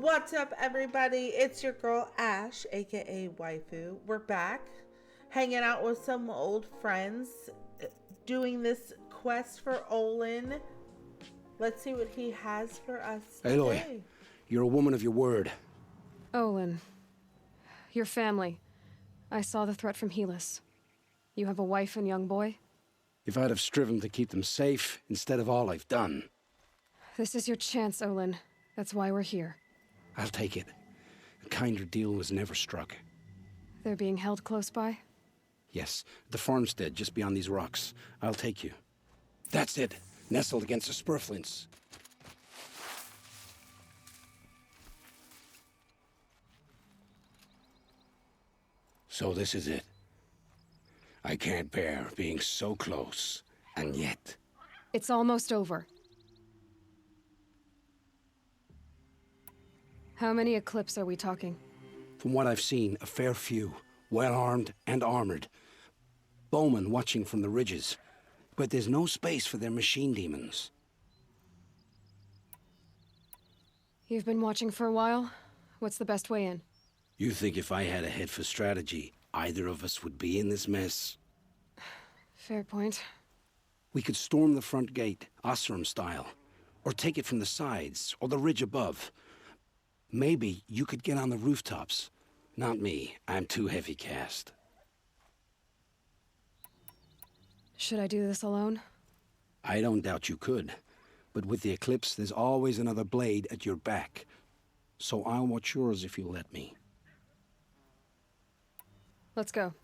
What's up, everybody? It's your girl Ash, aka Waifu. We're back, hanging out with some old friends, doing this quest for Olin. Let's see what he has for us today. Aloy, you're a woman of your word. Olin, your family. I saw the threat from Helis. You have a wife and young boy? If I'd have striven to keep them safe instead of all I've done. This is your chance, Olin. That's why we're here. I'll take it. A kinder deal was never struck. They're being held close by? Yes, the farmstead just beyond these rocks. I'll take you. That's it, nestled against the spurflints. So this is it. I can't bear being so close, and yet... It's almost over. How many Eclipse are we talking? From what I've seen, a fair few. Well-armed and armored. Bowmen watching from the ridges. But there's no space for their machine demons. You've been watching for a while? What's the best way in? You think if I had a head for strategy, either of us would be in this mess? Fair point. We could storm the front gate, Osram style. Or take it from the sides, or the ridge above. Maybe you could get on the rooftops. Not me. I'm too heavy cast. Should I do this alone? I don't doubt you could. But with the Eclipse, there's always another blade at your back. So I'll watch yours if you let me. Let's go.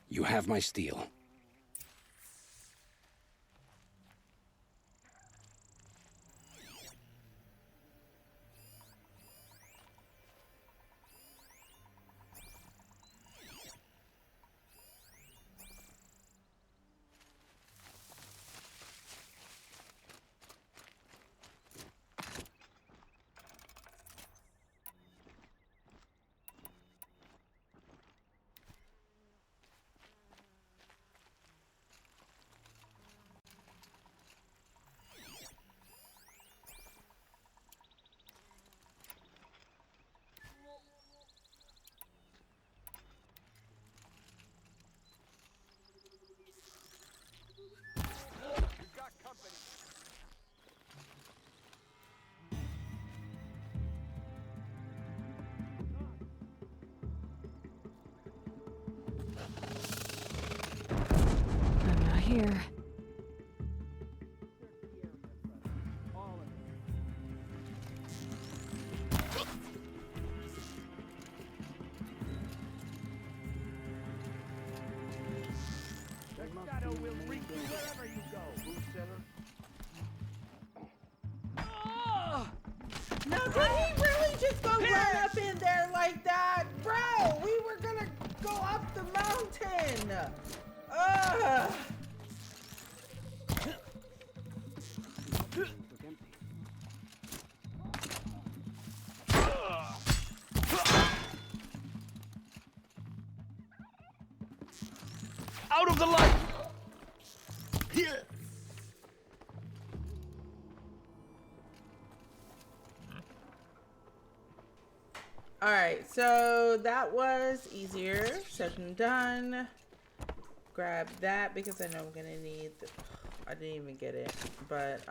You have my steel. I'm not here. Now, did he really just go right up in there like that? Bro, we were gonna go up the mountain. Ugh. Out of the light! Here! Alright, so that was easier said than done. Grab that because I know I'm gonna need I didn't even get it. But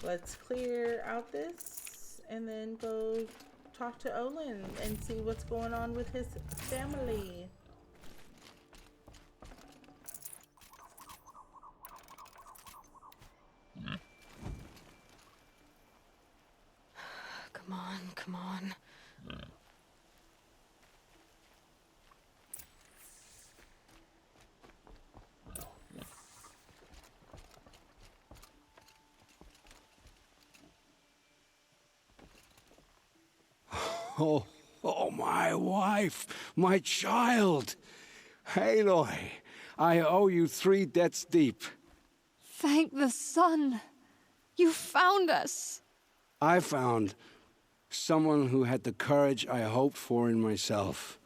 let's clear out this and then go talk to Olin and see what's going on with his family. Come on, come on. Oh, my wife, my child. Aloy, I owe you 3 debts deep. Thank the sun. You found us. I found someone who had the courage I hoped for in myself.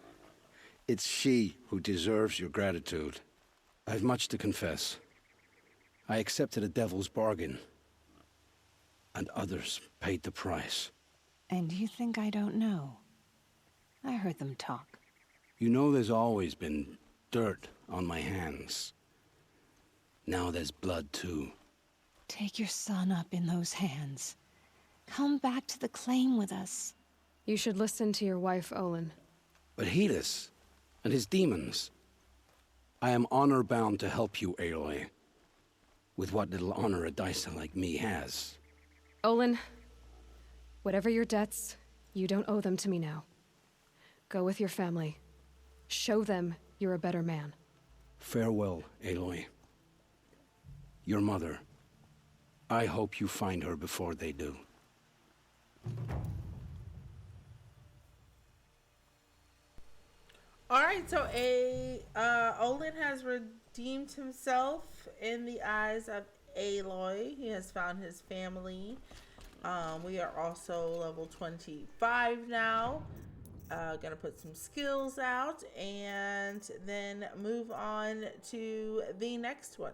It's she who deserves your gratitude. I've much to confess. I accepted a devil's bargain, and others paid the price. And you think I don't know? I heard them talk. You know there's always been dirt on my hands. Now there's blood too. Take your son up in those hands. Come back to the claim with us. You should listen to your wife, Olin. But Helis and his demons. I am honor-bound to help you, Aloy. With what little honor a Dyson like me has. Olin, whatever your debts, you don't owe them to me now. Go with your family. Show them you're a better man. Farewell, Aloy. Your mother. I hope you find her before they do. Alright, so Olin has redeemed himself in the eyes of Aloy. He has found his family. We are also level 25 now. Gonna put some skills out and then move on to the next one.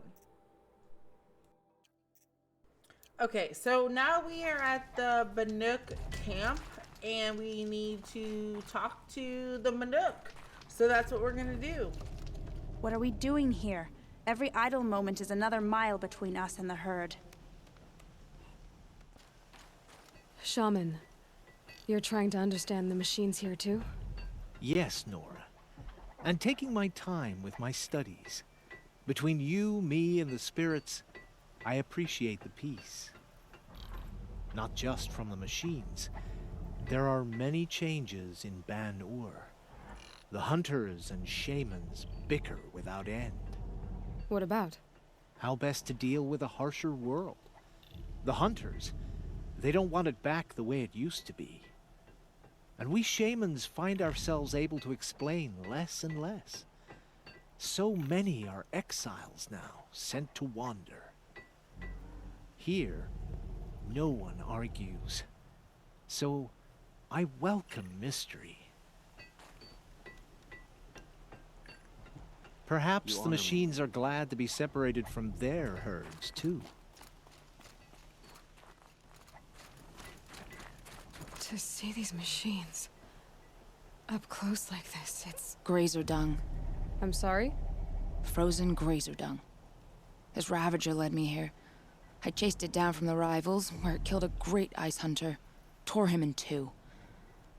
Okay, so now we are at the Banuk camp and we need to talk to the Banuk. So that's what we're gonna do. What are we doing here? Every idle moment is another mile between us and the herd. Shaman, you're trying to understand the machines here too? Yes, Nora. And taking my time with my studies. Between you, me, and the spirits, I appreciate the peace. Not just from the machines. There are many changes in Ban-Ur. The hunters and shamans bicker without end. What about? How best to deal with a harsher world. The hunters, they don't want it back the way it used to be. And we shamans find ourselves able to explain less and less. So many are exiles now, sent to wander. Here, no one argues. So, I welcome mystery. Perhaps the machines are glad to be separated from their herds, too. To see these machines up close like this, it's... Grazer dung. I'm sorry? Frozen grazer dung. This Ravager led me here. I chased it down from the rivals, where it killed a great ice hunter. Tore him in two.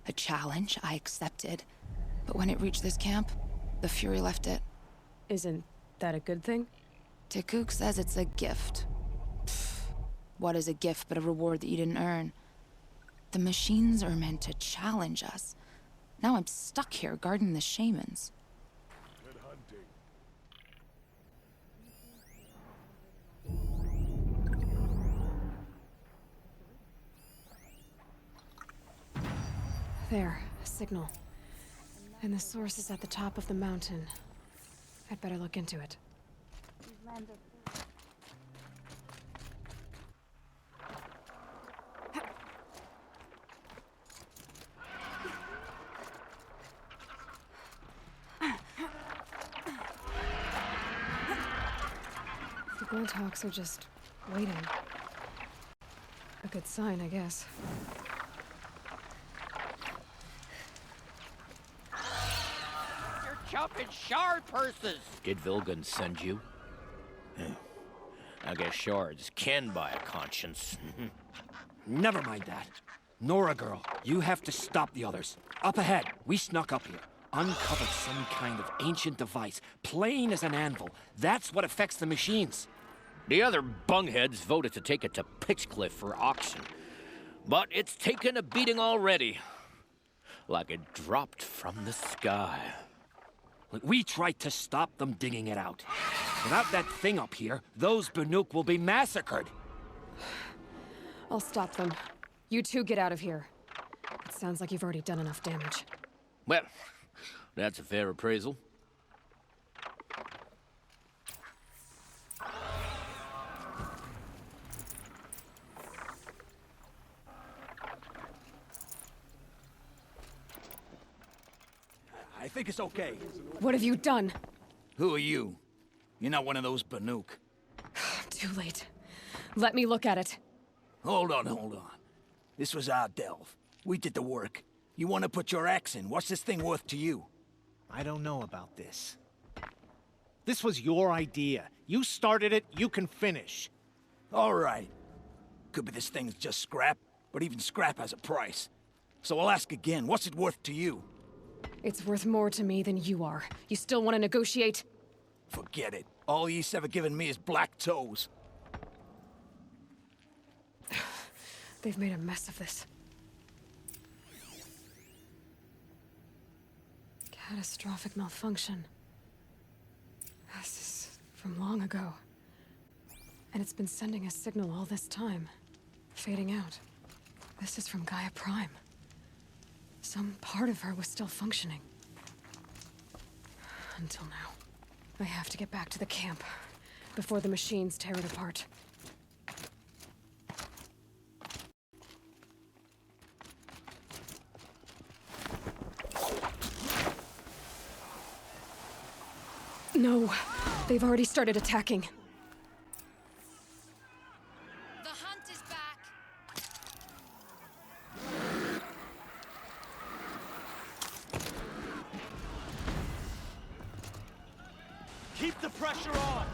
A challenge I accepted. But when it reached this camp, the Fury left it. Isn't that a good thing? Tikuk says it's a gift. Pfft, what is a gift but a reward that you didn't earn? The machines are meant to challenge us. Now I'm stuck here guarding the shamans. Good hunting. There, a signal. And the source is at the top of the mountain. I'd better look into it. The Bloodhawks are just waiting. A good sign, I guess. Chopping shard purses. Did Vilgun send you? I guess shards can buy a conscience. Never mind that. Nora girl, you have to stop the others. Up ahead, we snuck up here. Uncovered some kind of ancient device, plain as an anvil. That's what affects the machines. The other bungheads voted to take it to Pitchcliff for auction. But it's taken a beating already. Like it dropped from the sky. We tried to stop them digging it out. Without that thing up here, those Banuk will be massacred. I'll stop them. You two get out of here. It sounds like you've already done enough damage. Well, that's a fair appraisal. I think it's okay. What have you done? Who are you? You're not one of those Banuk. Too late. Let me look at it. Hold on. This was our delve. We did the work. You want to put your axe in? What's this thing worth to you? I don't know about this. This was your idea. You started it, you can finish. All right. Could be this thing's just scrap, but even scrap has a price. So I'll ask again, what's it worth to you? It's worth more to me than you are. You still want to negotiate? Forget it. All ye's ever given me is black toes. They've made a mess of this. Catastrophic malfunction. This is from long ago. And it's been sending a signal all this time. Fading out. This is from Gaia Prime. Some part of her was still functioning. Until now. I have to get back to the camp before the machines tear it apart. No, they've already started attacking. The hunt is back. Keep the pressure on!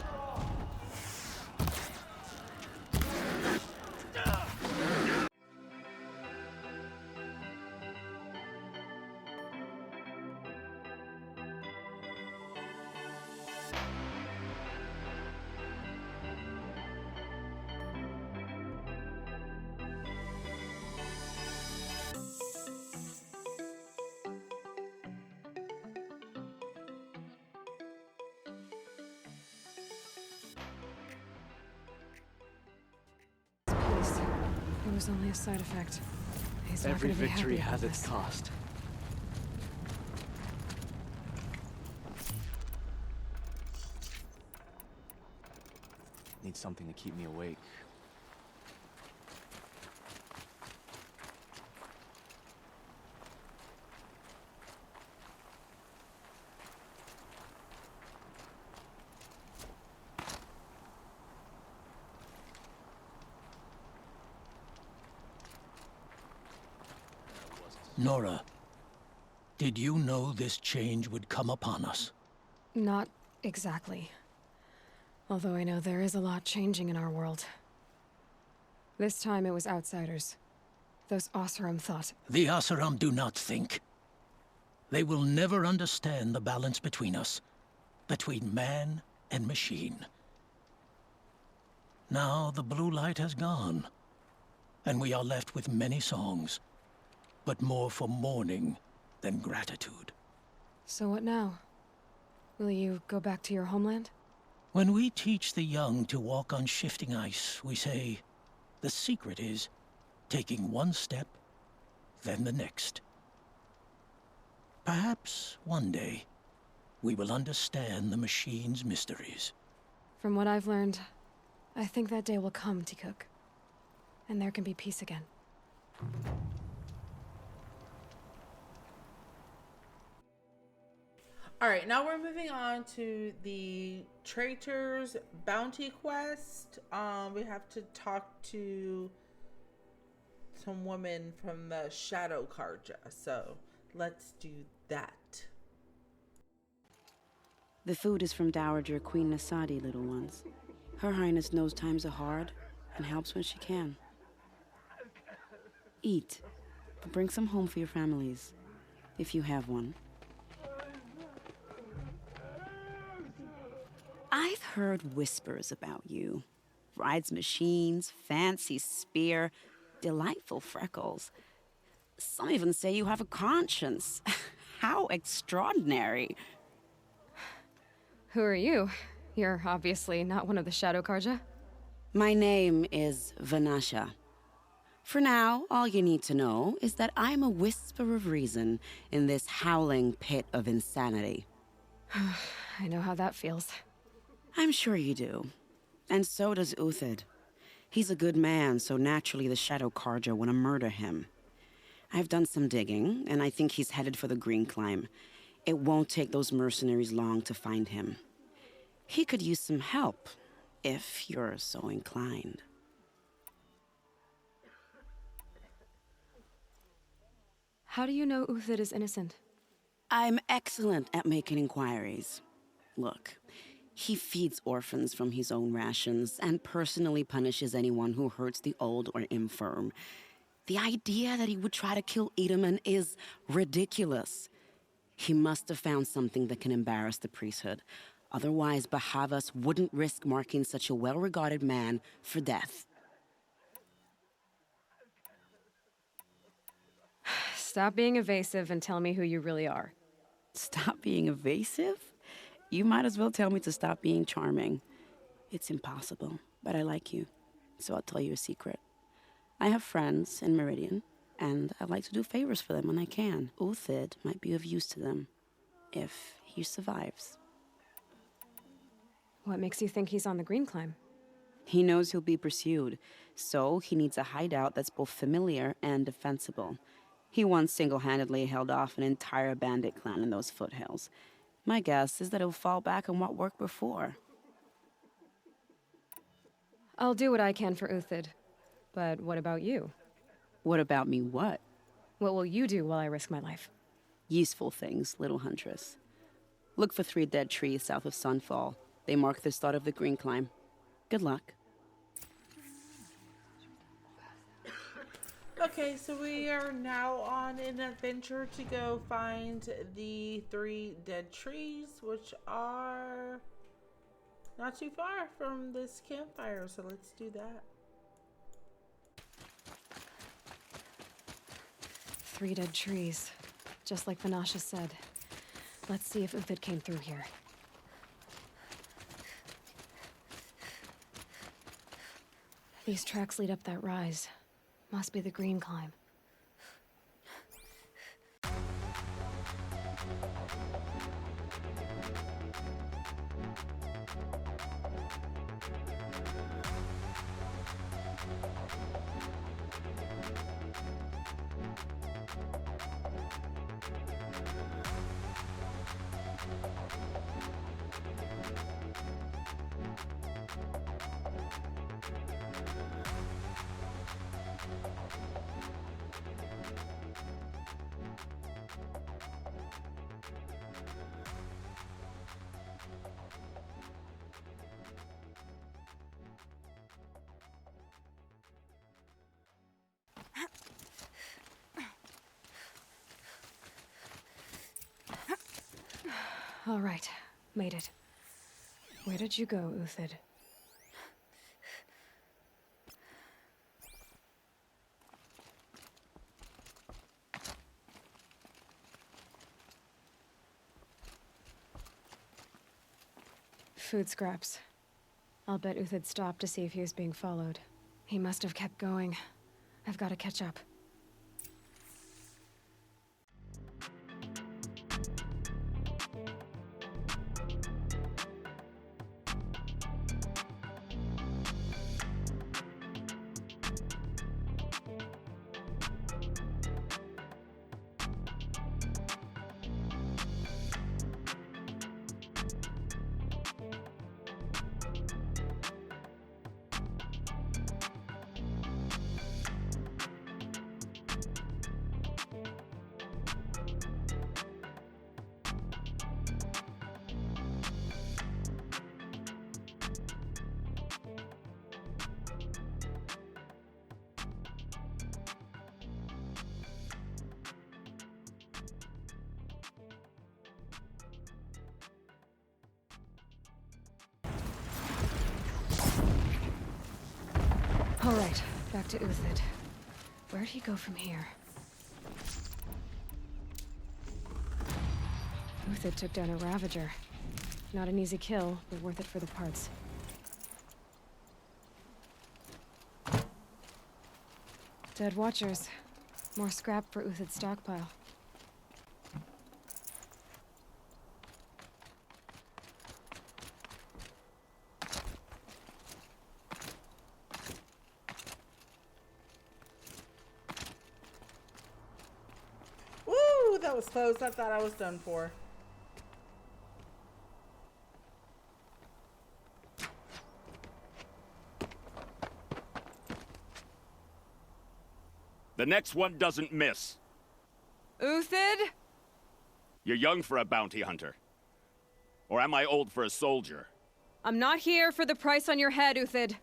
Peace. It was only a side effect. He's not Every gonna be happy victory about has its this. cost. Need something to keep me awake. Nora, did you know this change would come upon us? Not exactly. Although I know there is a lot changing in our world. This time it was outsiders. Those Oseram thought. The Asaram do not think. They will never understand the balance between us, between man and machine. Now the blue light has gone, and we are left with many songs, but more for mourning than gratitude. So what now? Will you go back to your homeland? When we teach the young to walk on shifting ice, we say, the secret is taking one step, then the next. Perhaps one day, we will understand the machine's mysteries. From what I've learned, I think that day will come, Tikuk. And there can be peace again. Alright, now we're moving on to the Traitor's Bounty Quest. We have to talk to some women from the Shadow Karja, so let's do that. The food is from Dowager Queen Nasadi, little ones. Her Highness knows times are hard and helps when she can. Eat, but bring some home for your families, if you have one. I've heard whispers about you. Rides machines, fancy spear, delightful freckles. Some even say you have a conscience. How extraordinary. Who are you? You're obviously not one of the Shadow Karja. My name is Vanasha. For now, all you need to know is that I'm a whisper of reason in this howling pit of insanity. I know how that feels. I'm sure you do. And so does Uthid. He's a good man, so naturally the Shadow Karja want to murder him. I've done some digging, and I think he's headed for the Green Climb. It won't take those mercenaries long to find him. He could use some help, if you're so inclined. How do you know Uthid is innocent? I'm excellent at making inquiries. Look, he feeds orphans from his own rations and personally punishes anyone who hurts the old or infirm. The idea that he would try to kill Edelman is ridiculous. He must have found something that can embarrass the priesthood. Otherwise, Bahavas wouldn't risk marking such a well-regarded man for death. Stop being evasive and tell me who you really are. Stop being evasive? You might as well tell me to stop being charming. It's impossible, but I like you, so I'll tell you a secret. I have friends in Meridian, and I like to do favors for them when I can. Uthid might be of use to them, if he survives. What makes you think he's on the Green Climb? He knows he'll be pursued, so he needs a hideout that's both familiar and defensible. He once single-handedly held off an entire bandit clan in those foothills. My guess is that he'll fall back on what worked before. I'll do what I can for Uthid. But what about you? What about me what? What will you do while I risk my life? Useful things, little huntress. Look for 3 dead trees south of Sunfall. They mark the start of the Green Climb. Good luck. Okay, so we are now on an adventure to go find the 3 dead trees, which are not too far from this campfire, so let's do that. 3 dead trees, just like Vanasha said. Let's see if Uthid came through here. These tracks lead up that rise. Must be the Green Climb. All right, made it. Where did you go, Uthid? Food scraps. I'll bet Uthid stopped to see if he was being followed. He must have kept going. I've got to catch up. All right, back to Uthid. Where'd he go from here? Uthid took down a Ravager. Not an easy kill, but worth it for the parts. Dead Watchers. More scrap for Uthid's stockpile. Woo! That was close. I thought I was done for. The next one doesn't miss. Uthid? You're young for a bounty hunter. Or am I old for a soldier? I'm not here for the price on your head, Uthid.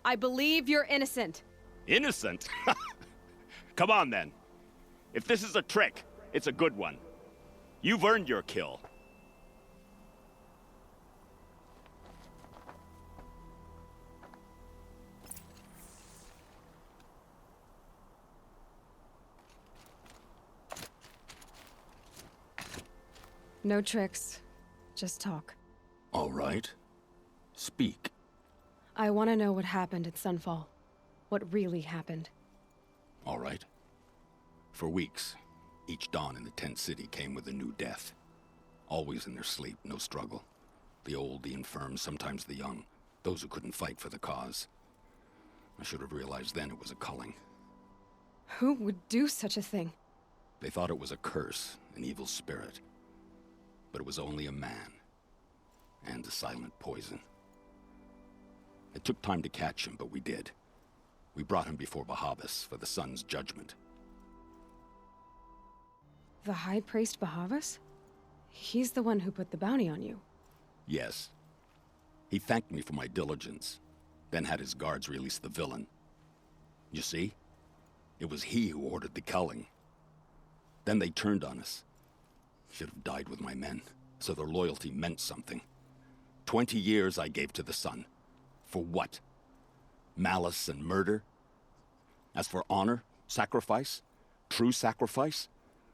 I believe you're innocent. Innocent? Come on, then. If this is a trick, it's a good one. You've earned your kill. No tricks. Just talk. All right. Speak. I want to know what happened at Sunfall. What really happened. All right. For weeks, each dawn in the tent city came with a new death. Always in their sleep, no struggle. The old, the infirm, sometimes the young. Those who couldn't fight for the cause. I should have realized then it was a culling. Who would do such a thing? They thought it was a curse, an evil spirit. But it was only a man. And a silent poison. It took time to catch him, but we did. We brought him before Bahavas for the sun's judgment. The High Priest Bahavas? He's the one who put the bounty on you. Yes. He thanked me for my diligence, then had his guards release the villain. You see? It was he who ordered the culling. Then they turned on us. Should have died with my men, so their loyalty meant something. 20 years I gave to the sun. For what? Malice and murder? As for honor, sacrifice, true sacrifice,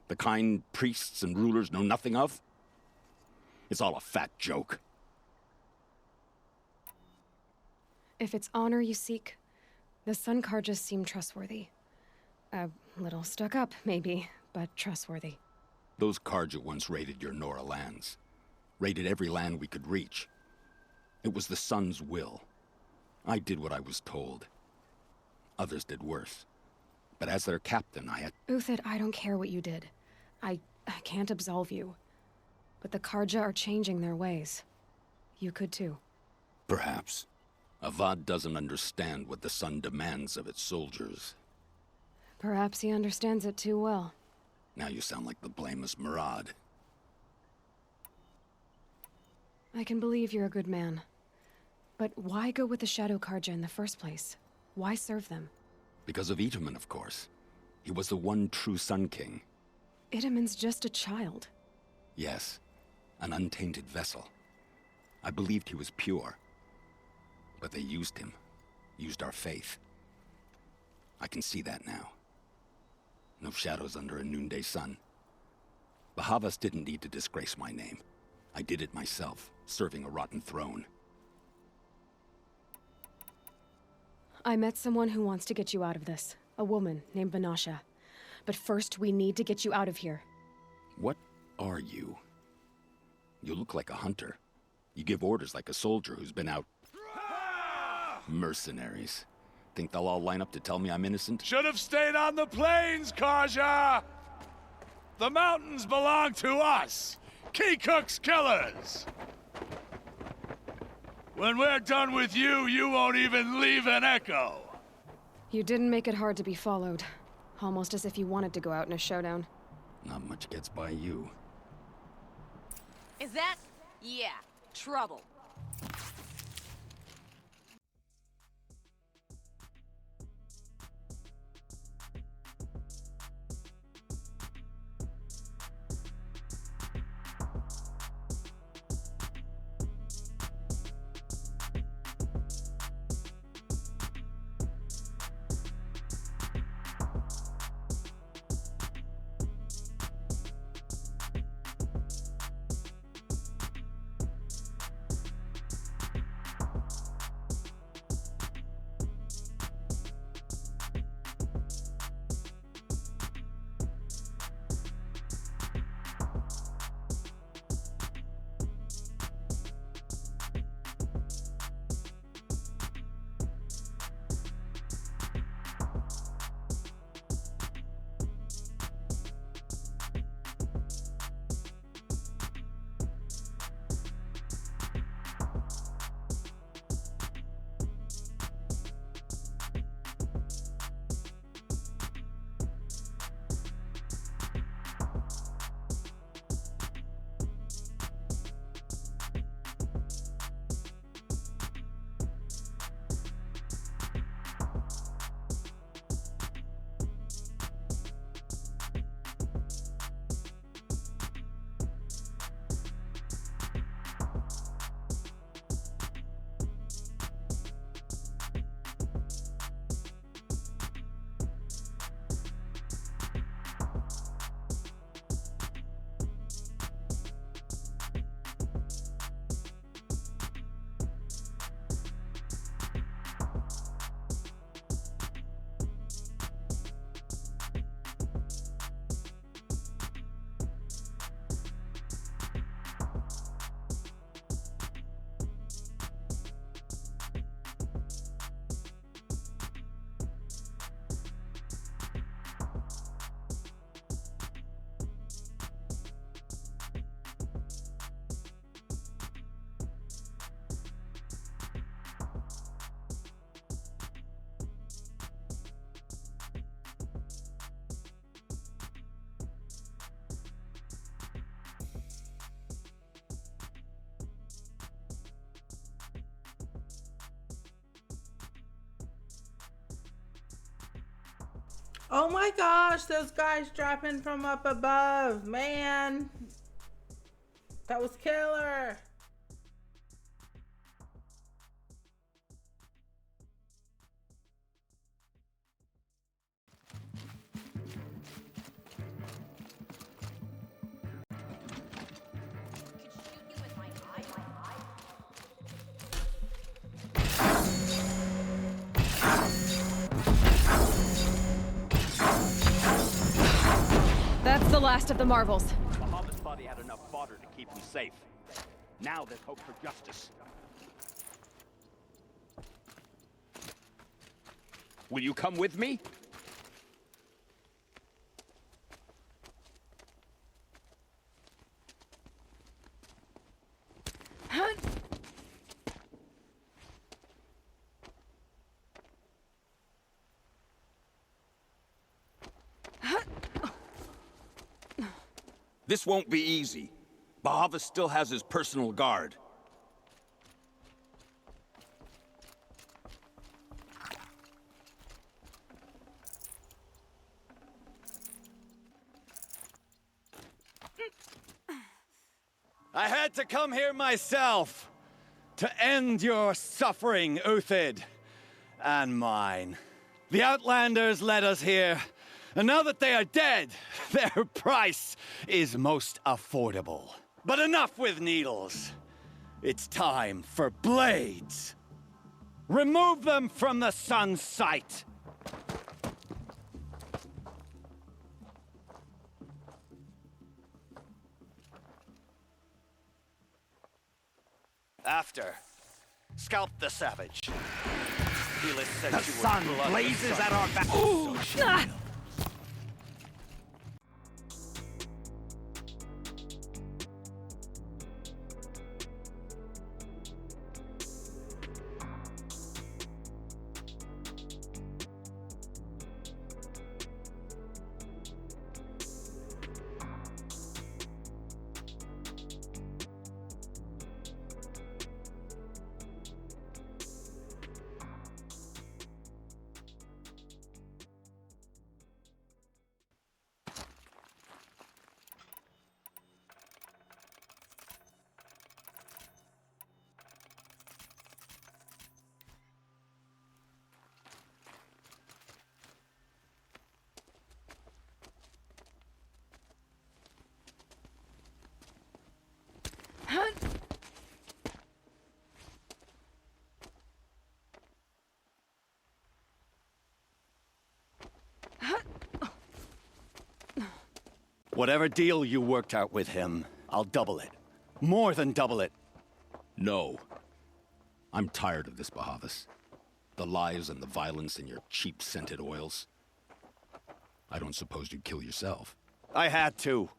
the kind priests and rulers know nothing of? It's all a fat joke. If it's honor you seek, the Sun Karjas seem trustworthy. A little stuck up, maybe, but trustworthy. Those Karja once raided your Nora lands. Raided every land we could reach. It was the Sun's will. I did what I was told. Others did worse. But as their captain, I had... Uthid, I don't care what you did. I can't absolve you. But the Karja are changing their ways. You could too. Perhaps. Avad doesn't understand what the Sun demands of its soldiers. Perhaps he understands it too well. Now you sound like the blameless Murad. I can believe you're a good man. But why go with the Shadow Karja in the first place? Why serve them? Because of Itaman, of course. He was the one true Sun King. Itaman's just a child. Yes, an untainted vessel. I believed he was pure. But they used him. Used our faith. I can see that now. No shadows under a noonday sun. Bahavas didn't need to disgrace my name. I did it myself, serving a rotten throne. I met someone who wants to get you out of this. A woman named Vanasha. But first, we need to get you out of here. What are you? You look like a hunter. You give orders like a soldier who's been out... Mercenaries. Think they'll all line up to tell me I'm innocent? Should have stayed on the plains, Kaja! The mountains belong to us! Keecook's killers! When we're done with you, you won't even leave an echo! You didn't make it hard to be followed. Almost as if you wanted to go out in a showdown. Not much gets by you. Is that? Yeah, trouble. Oh my gosh, those guys dropping from up above, man. That was killer. That's the last of the marvels. Bahamut's body had enough fodder to keep him safe. Now there's hope for justice. Will you come with me? This won't be easy. Bahavas still has his personal guard. I had to come here myself to end your suffering, Uthid, and mine. The Outlanders led us here, and now that they are dead, their price is most affordable. But enough with needles. It's time for blades. Remove them from the sun's sight. After, scalp the savage. Helis said The you were sun blood blazes son. at our back. Ooh, Whatever deal you worked out with him, I'll double it. More than double it. No. I'm tired of this, Bahavas. The lies and the violence and your cheap scented oils. I don't suppose you'd kill yourself. I had to.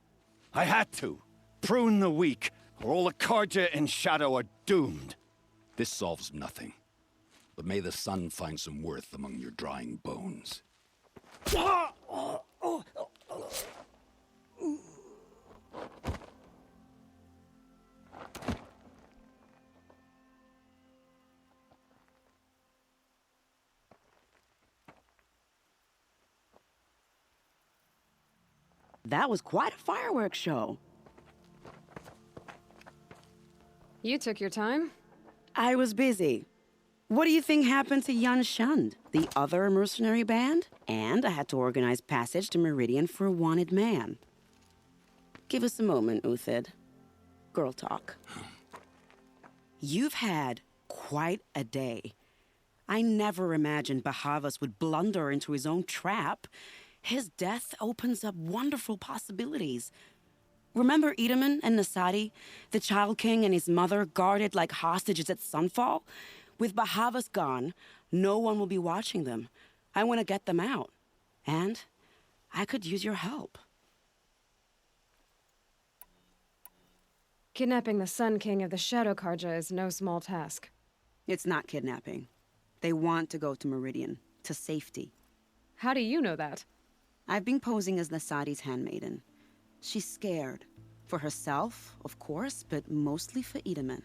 I had to. Prune the weak, or all the Karja in Shadow are doomed. This solves nothing. But may the sun find some worth among your drying bones. That was quite a fireworks show. You took your time? I was busy. What do you think happened to Jan Shund, the other mercenary band? And I had to organize passage to Meridian for a wanted man. Give us a moment, Uthid. Girl talk. You've had quite a day. I never imagined Bahavas would blunder into his own trap. His death opens up wonderful possibilities. Remember Edaman and Nasadi, the Child King and his mother guarded like hostages at sunfall? With Bahavas gone, no one will be watching them. I want to get them out. And I could use your help. Kidnapping the Sun King of the Shadow Karja is no small task. It's not kidnapping. They want to go to Meridian, to safety. How do you know that? I've been posing as Nasadi's handmaiden. She's scared. For herself, of course, but mostly for Edaman.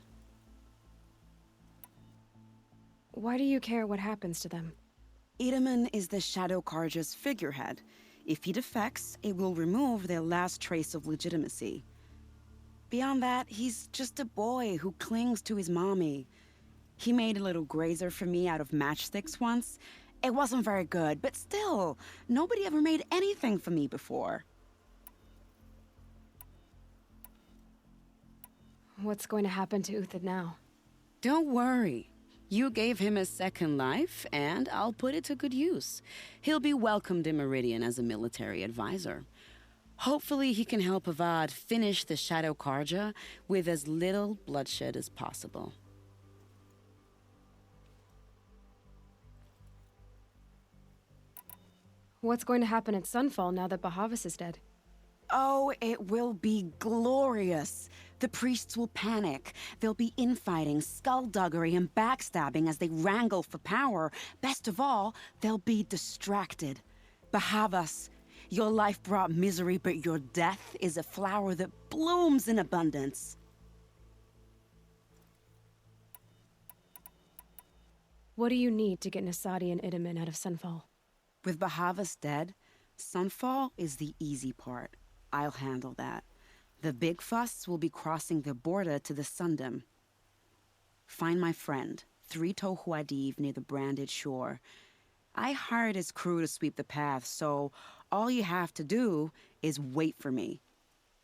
Why do you care what happens to them? Itamen is the Shadow Carja's figurehead. If he defects, it will remove their last trace of legitimacy. Beyond that, he's just a boy who clings to his mommy. He made a little grazer for me out of matchsticks once. It wasn't very good, but still, nobody ever made anything for me before. What's going to happen to Uthid now? Don't worry. You gave him a second life, and I'll put it to good use. He'll be welcomed in Meridian as a military advisor. Hopefully he can help Avad finish the Shadow Carja with as little bloodshed as possible. What's going to happen at Sunfall now that Bahavas is dead? Oh, it will be glorious. The priests will panic. There'll be infighting, skullduggery, and backstabbing as they wrangle for power. Best of all, they'll be distracted. Bahavas, your life brought misery, but your death is a flower that blooms in abundance. What do you need to get Nasadi and Itamen out of Sunfall? With Bahavas dead, Sunfall is the easy part. I'll handle that. The big fuss will be crossing the border to the Sundom. Find my friend, 3-Toe Huadiv, near the branded shore. I hired his crew to sweep the path, so all you have to do is wait for me.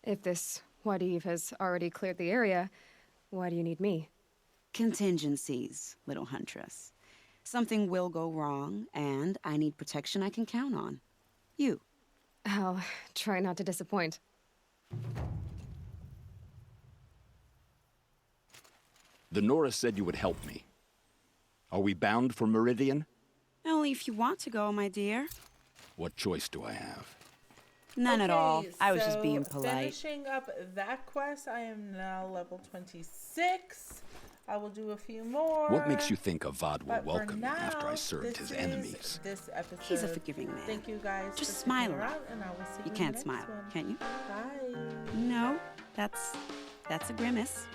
If this Huadiv has already cleared the area, why do you need me? Contingencies, little huntress. Something will go wrong, and I need protection I can count on. You. I'll try not to disappoint. The Nora said you would help me. Are we bound for Meridian? Only if you want to go, my dear. What choice do I have? None at all. I was just so being polite. Finishing up that quest, I am now level 26. I will do a few more. What makes you think Avad will But welcome me now, after I served his this enemies? This episode. He's a forgiving man. Thank you guys. Just for smile sticking around. around, and I will see You in can't the next smile, one. can you? Bye. No, that's a grimace.